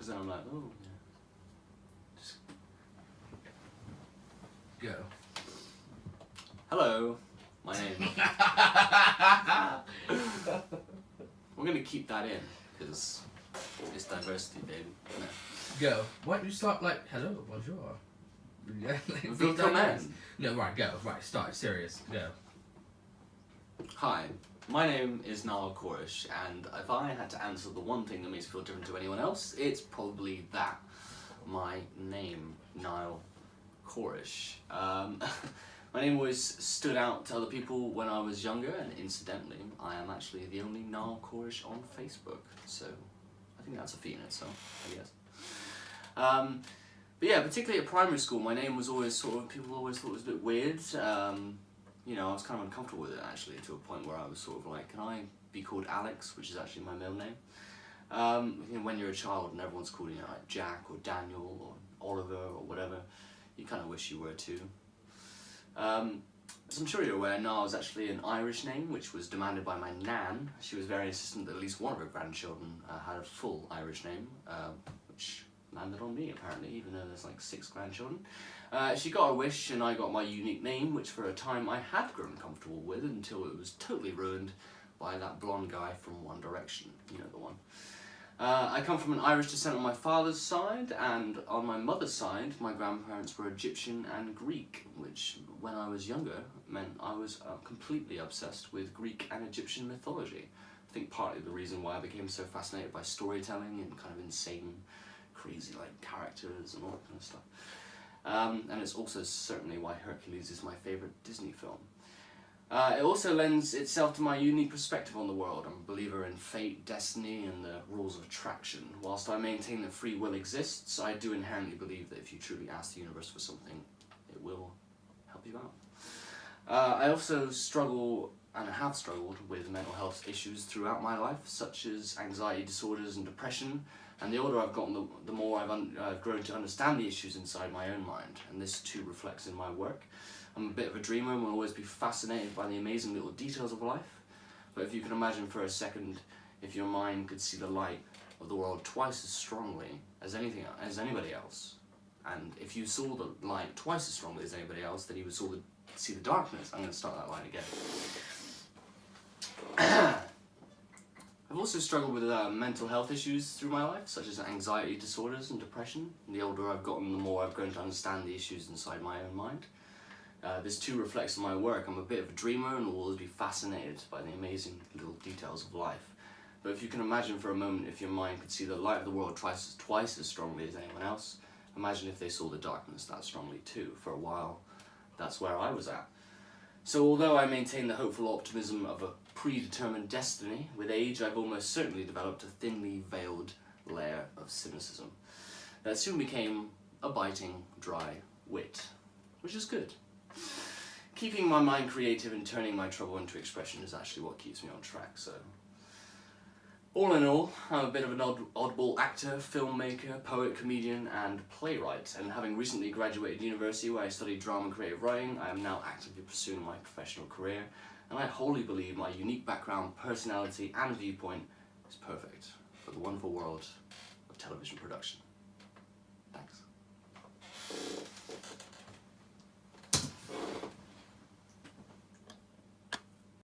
Because then I'm like, oh, yeah. Just... Go. Hello, my name. We're gonna keep that in, because it's diversity, baby. No. Go. Why don't you start like, hello, bonjour. Yeah, No, right, go. Right, start. Serious. Go. Hi, my name is Niall, and if I had to answer the one thing that makes me feel different to anyone else, it's probably that. My name, Niall. My name always stood out to other people when I was younger, and incidentally, I am actually the only Niall Corish on Facebook, so I think that's a feat in itself, I guess. But yeah, particularly at primary school, my name was always people always thought it was a bit weird. You know, I was kind of uncomfortable with it actually, to a point where I was sort of like, can I be called Alex, which is actually my middle name? You know, when you're a child and everyone's calling you like Jack or Daniel or Oliver or whatever, you kind of wish you were too. As I'm sure you're aware, Niall is actually an Irish name, which was demanded by my nan. She was very insistent that at least one of her grandchildren had a full Irish name, which landed on me apparently, even though there's like 6 grandchildren. She got her wish and I got my unique name, which for a time I had grown comfortable with until it was totally ruined by that blonde guy from One Direction, you know the one. I come from an Irish descent on my father's side, and on my mother's side my grandparents were Egyptian and Greek, which when I was younger meant I was completely obsessed with Greek and Egyptian mythology. I think partly the reason why I became so fascinated by storytelling and kind of insane, crazy like characters and all that kind of stuff. And it's also certainly why Hercules is my favourite Disney film. It also lends itself to my unique perspective on the world. I'm a believer in fate, destiny, and the rules of attraction. Whilst I maintain that free will exists, I do inherently believe that if you truly ask the universe for something, it will help you out. I also struggle, and have struggled, with mental health issues throughout my life, such as anxiety disorders and depression. And the older I've gotten, the more I've grown to understand the issues inside my own mind, and this too reflects in my work. I'm a bit of a dreamer and will always be fascinated by the amazing little details of life. But if you can imagine for a second, if your mind could see the light of the world twice as strongly as anybody else, and if you saw the light twice as strongly as anybody else, then you would see the darkness. I'm going to start that line again. I've also struggled with mental health issues through my life, such as anxiety disorders and depression. And the older I've gotten, the more I've grown to understand the issues inside my own mind. This too reflects in my work. I'm a bit of a dreamer and will always be fascinated by the amazing little details of life. But if you can imagine for a moment, if your mind could see the light of the world twice as strongly as anyone else, imagine if they saw the darkness that strongly too. For a while, that's where I was at. So although I maintain the hopeful optimism of a predetermined destiny, with age I've almost certainly developed a thinly veiled layer of cynicism that soon became a biting, dry wit, which is good. Keeping my mind creative and turning my trouble into expression is actually what keeps me on track, so... All in all, I'm a bit of an oddball actor, filmmaker, poet, comedian, and playwright, and having recently graduated university where I studied drama and creative writing, I am now actively pursuing my professional career, and I wholly believe my unique background, personality, and viewpoint is perfect for the wonderful world of television production. Thanks.